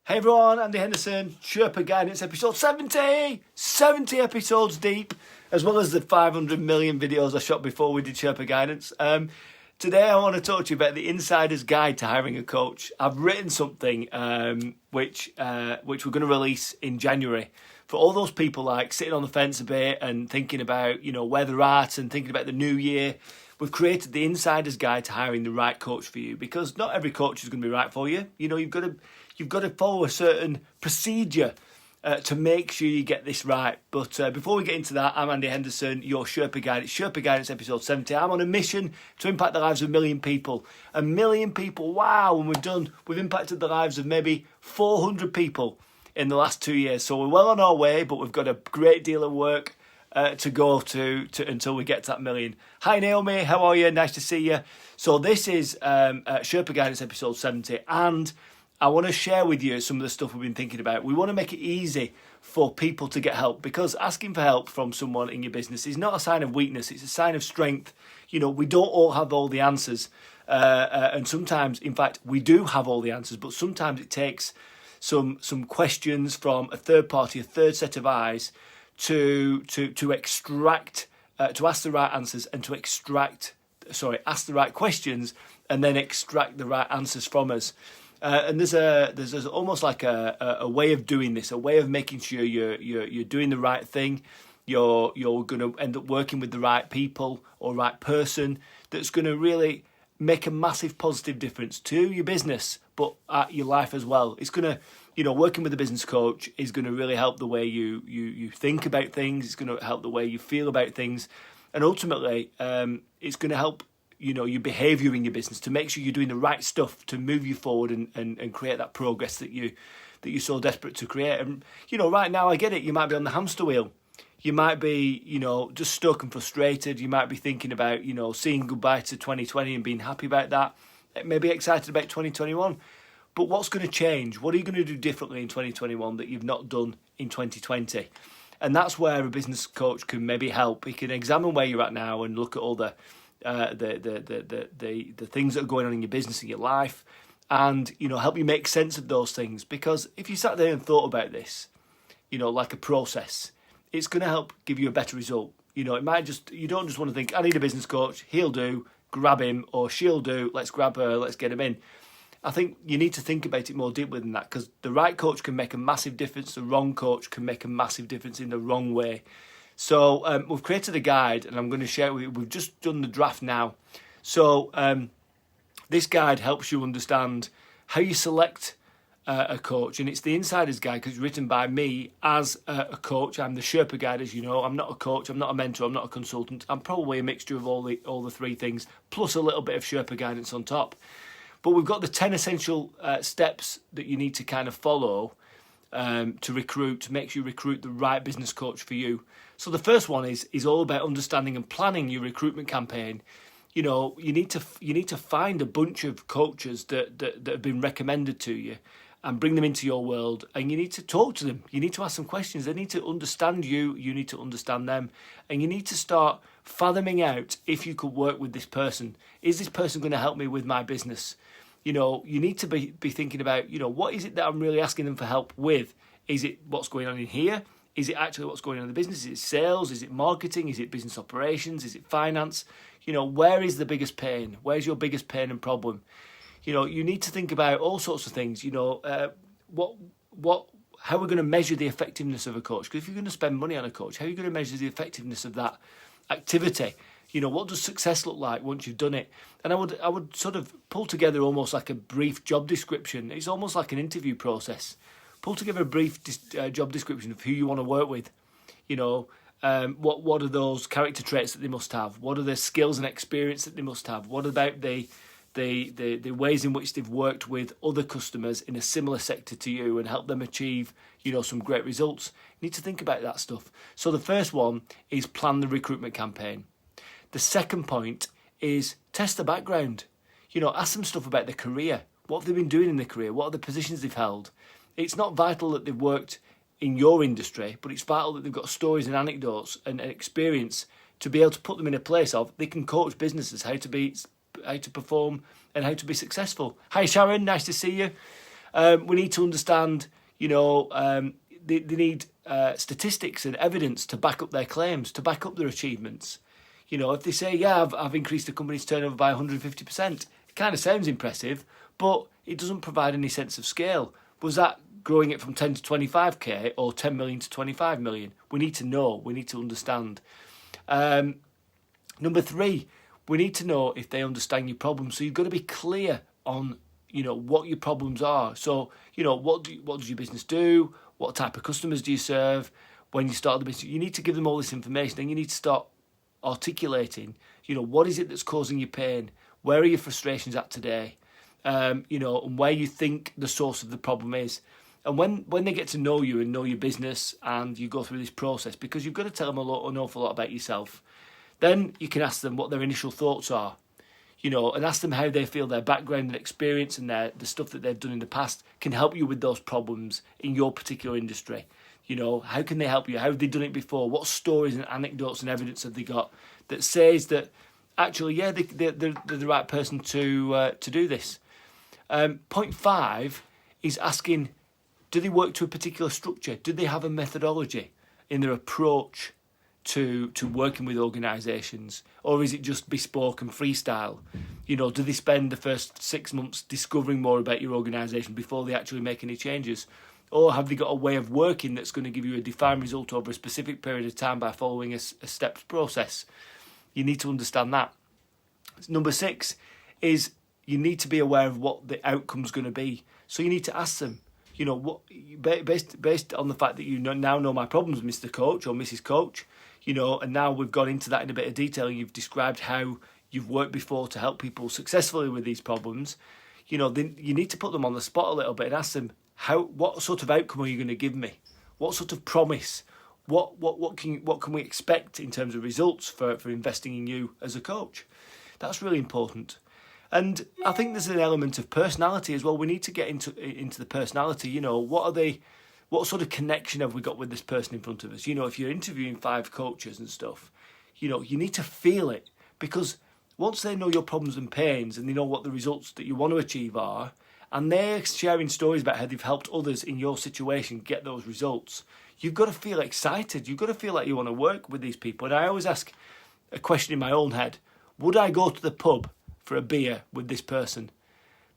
Hey everyone, Andy Henderson, Sherpa Guidance episode 70! 70 episodes deep, as well as the 500 million videos I shot before we did Sherpa Guidance. Today I want to talk to you about the insider's guide to hiring a coach. I've written something which we're going to release in January for all those people like sitting on the fence a bit and thinking about where they're at and thinking about the new year. We've created the insider's guide to hiring the right coach for you, because not every coach is going to be right for you. You've got to follow a certain procedure to make sure you get this right. But before we get into that, I'm Andy Henderson, your Sherpa Guide. It's Sherpa Guidance episode 70. I'm on a mission to impact the lives of 1 million people. 1 million people, wow! And we've impacted the lives of maybe 400 people in the last 2 years. So we're well on our way, but we've got a great deal of work to go to until we get to that 1 million. Hi Naomi, how are you? Nice to see you. So this is Sherpa Guidance episode 70, and I want to share with you some of the stuff we've been thinking about. We want to make it easy for people to get help, because asking for help from someone in your business is not a sign of weakness, it's a sign of strength. We don't all have all the answers, and sometimes, in fact, we do have all the answers, but sometimes it takes some questions from a third party, a third set of eyes, to extract, to ask the right answers and to ask the right questions and then extract the right answers from us. And there's almost like a way of doing this, a way of making sure you're doing the right thing. You're going to end up working with the right people or right person that's going to really make a massive positive difference to your business, but your life as well. It's going to, working with a business coach is going to really help the way you think about things. It's going to help the way you feel about things, and ultimately, it's going to help your behaviour in your business to make sure you're doing the right stuff to move you forward and create that progress that you're so desperate to create. And right now, I get it. You might be on the hamster wheel. You might be, just stuck and frustrated. You might be thinking about, saying goodbye to 2020 and being happy about that. Maybe excited about 2021. But what's going to change? What are you going to do differently in 2021 that you've not done in 2020? And that's where a business coach can maybe help. He can examine where you're at now and look at all the things that are going on in your business and your life, and help you make sense of those things. Because if you sat there and thought about this, like a process, it's going to help give you a better result. It might you don't just want to think, I need a business coach, he'll do, grab him, or she'll do, let's grab her, let's get him in. I think you need to think about it more deeply than that, because the right coach can make a massive difference, the wrong coach can make a massive difference in the wrong way. So we've created a guide, and I'm going to share it with you. We've just done the draft now. So this guide helps you understand how you select a coach, and it's the insider's guide because it's written by me as a coach. I'm the Sherpa Guide, as you know. I'm not a coach, I'm not a mentor, I'm not a consultant. I'm probably a mixture of all the three things, plus a little bit of Sherpa guidance on top. But we've got the 10 essential steps that you need to kind of follow to make sure you recruit the right business coach for you. So the first one is all about understanding and planning your recruitment campaign. You need to find a bunch of coaches that have been recommended to you and bring them into your world, and you need to talk to them. You need to ask them questions. They need to understand you. You need to understand them, and you need to start fathoming out if you could work with this person. Is this person going to help me with my business? You need to be thinking about, what is it that I'm really asking them for help with? Is it what's going on in here? Is it actually what's going on in the business? Is it sales? Is it marketing? Is it business operations? Is it finance? Where is the biggest pain? Where's your biggest pain and problem? You need to think about all sorts of things. How we're going to measure the effectiveness of a coach. Because if you're going to spend money on a coach, how are you going to measure the effectiveness of that activity? What does success look like once you've done it? And I would sort of pull together almost like a brief job description. It's almost like an interview process. Pull together a brief job description of who you want to work with. What are those character traits that they must have? What are the skills and experience that they must have? What about the ways in which they've worked with other customers in a similar sector to you and help them achieve, some great results? You need to think about that stuff. So the first one is plan the recruitment campaign. The second point is test the background. Ask them stuff about their career. What have they been doing in their career? What are the positions they've held? It's not vital that they've worked in your industry, but it's vital that they've got stories and anecdotes and experience to be able to put them in a place of they can coach businesses how to perform and how to be successful. Hi Sharon, nice to see you. We need to understand, they need statistics and evidence to back up their claims, to back up their achievements. If they say, yeah, I've increased the company's turnover by 150%, it kind of sounds impressive, but it doesn't provide any sense of scale. Was that growing it from 10 to 25k or 10 million to 25 million? We need to know. We need to understand. Number 3, we need to know if they understand your problems. So you've got to be clear on, what your problems are. So, what does your business do? What type of customers do you serve? When you start the business, you need to give them all this information. Then you need to start articulating, what is it that's causing you pain? Where are your frustrations at today? And where you think the source of the problem is. And when they get to know you and know your business, and you go through this process, because you've got to tell them an awful lot about yourself, then you can ask them what their initial thoughts are, and ask them how they feel their background and experience and the stuff that they've done in the past can help you with those problems in your particular industry. How can they help you? How have they done it before? What stories and anecdotes and evidence have they got that says that actually, yeah, they're the right person to do this? Point 5 is asking, do they work to a particular structure? Do they have a methodology in their approach to working with organisations? Or is it just bespoke and freestyle? Do they spend the first 6 months discovering more about your organisation before they actually make any changes? Or have they got a way of working that's going to give you a defined result over a specific period of time by following a steps process? You need to understand that. Number 6 is you need to be aware of what the outcome's going to be. So you need to ask them, what based on the fact that you now know my problems, Mr. Coach or Mrs. Coach, and now we've gone into that in a bit of detail. You've described how you've worked before to help people successfully with these problems. Then you need to put them on the spot a little bit and ask them, what sort of outcome are you going to give me? What sort of promise? What can we expect in terms of results for investing in you as a coach? That's really important. And I think there's an element of personality as well. We need to get into the personality. What sort of connection have we got with this person in front of us? If you're interviewing 5 coaches and stuff, you need to feel it, because once they know your problems and pains and they know what the results that you want to achieve are, and they're sharing stories about how they've helped others in your situation get those results, you've got to feel excited. You've got to feel like you want to work with these people. And I always ask a question in my own head: would I go to the pub for a beer with this person?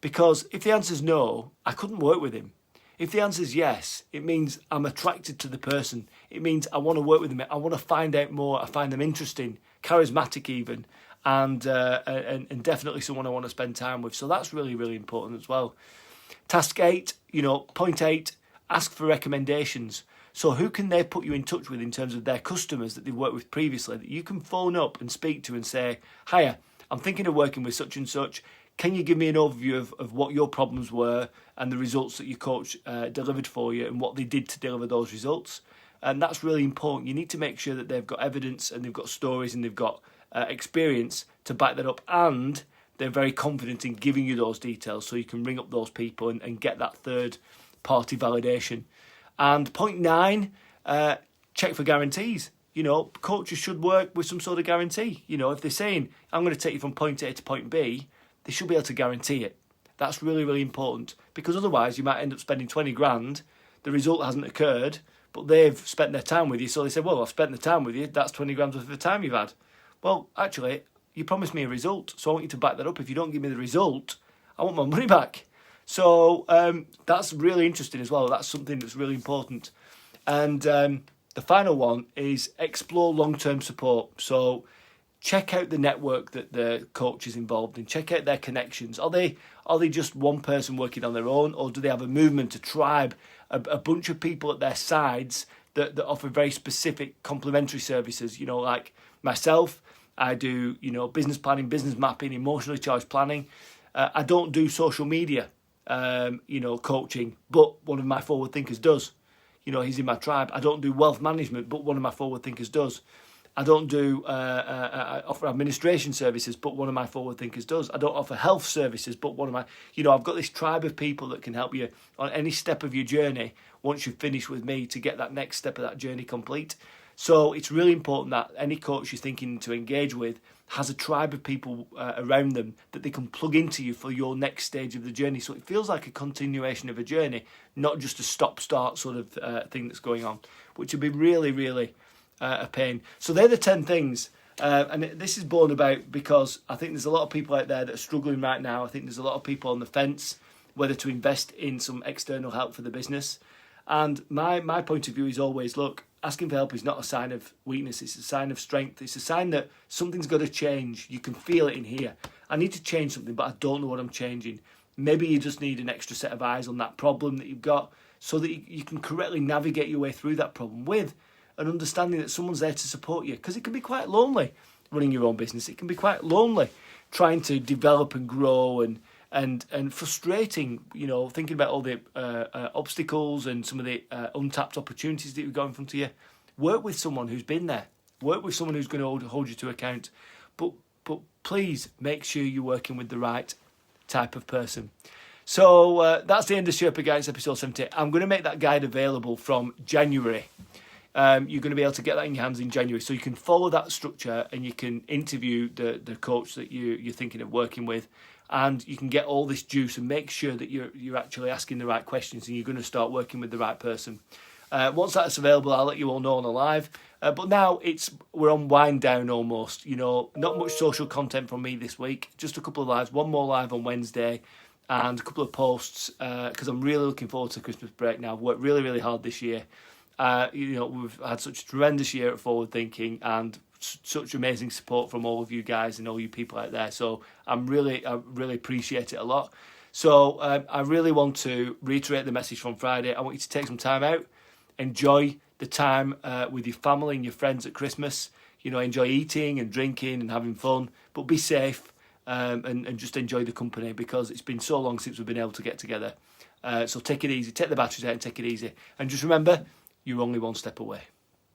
Because if the answer's no, I couldn't work with him. If the answer's yes, it means I'm attracted to the person. It means I want to work with them. I want to find out more. I find them interesting, charismatic even, and definitely someone I want to spend time with. So that's really, really important as well. Task 8, point 8, ask for recommendations. So who can they put you in touch with in terms of their customers that they've worked with previously that you can phone up and speak to and say, hiya, I'm thinking of working with such and such. Can you give me an overview of what your problems were and the results that your coach delivered for you and what they did to deliver those results? And that's really important. You need to make sure that they've got evidence and they've got stories and they've got experience to back that up, and they're very confident in giving you those details so you can ring up those people and get that third party validation. And point 9, check for guarantees. Coaches should work with some sort of guarantee. If they're saying, I'm going to take you from point A to point B, they should be able to guarantee it. That's really, really important, because otherwise you might end up spending 20 grand, the result hasn't occurred, but they've spent their time with you. So they say, well, I've spent the time with you, that's 20 grand worth of the time you've had. Well, actually, you promised me a result, so I want you to back that up. If you don't give me the result, I want my money back. So that's really interesting as well. That's something that's really important. And the final one is explore long-term support. So check out the network that the coach is involved in. Check out their connections. Are they just one person working on their own, or do they have a movement, a tribe, a bunch of people at their sides that offer very specific complementary services? Like myself, I do business planning, business mapping, emotionally charged planning. I don't do social media, coaching, but one of my forward thinkers does. He's in my tribe. I don't do wealth management, but one of my forward thinkers does. I don't do offer administration services, but one of my forward thinkers does. I don't offer health services, but one of my, I've got this tribe of people that can help you on any step of your journey once you've finished with me to get that next step of that journey complete. So it's really important that any coach you're thinking to engage with has a tribe of people around them that they can plug into you for your next stage of the journey. So it feels like a continuation of a journey, not just a stop-start sort of thing that's going on, which would be really, really a pain. So they're the 10 things. And this is born about because I think there's a lot of people out there that are struggling right now. I think there's a lot of people on the fence whether to invest in some external help for the business. And my point of view is always, look, asking for help is not a sign of weakness. It's a sign of strength. It's a sign that something's got to change. You can feel it in here. I need to change something, but I don't know what I'm changing. Maybe you just need an extra set of eyes on that problem that you've got so that you can correctly navigate your way through that problem with an understanding that someone's there to support you. Because it can be quite lonely running your own business. It can be quite lonely trying to develop and grow and frustrating, you know, thinking about all the obstacles and some of the untapped opportunities that you've got in front of you. Work with someone who's been there. Work with someone who's going to hold you to account. But please make sure you're working with the right type of person. So that's the end of Sherpa Guidance episode 70. I'm going to make that guide available from January. You're going to be able to get that in your hands in January. So you can follow that structure and you can interview the coach that you're thinking of working with. And you can get all this juice and make sure that you're actually asking the right questions and you're going to start working with the right person. Once that's available, I'll let you all know on the live. But now we're on wind down almost. You know, not much social content from me this week. Just a couple of lives. One more live on Wednesday and a couple of posts because I'm really looking forward to Christmas break now. I've worked really, really hard this year. You know, we've had such a tremendous year at Forward Thinking and such amazing support from all of you guys and all you people out there. So I really appreciate it a lot. So I really want to reiterate the message from Friday. I want you to take some time out, enjoy the time with your family and your friends at Christmas. You know, enjoy eating and drinking and having fun, but be safe and just enjoy the company because it's been so long since we've been able to get together. So take it easy, take the batteries out and take it easy. And just remember, you're only one step away.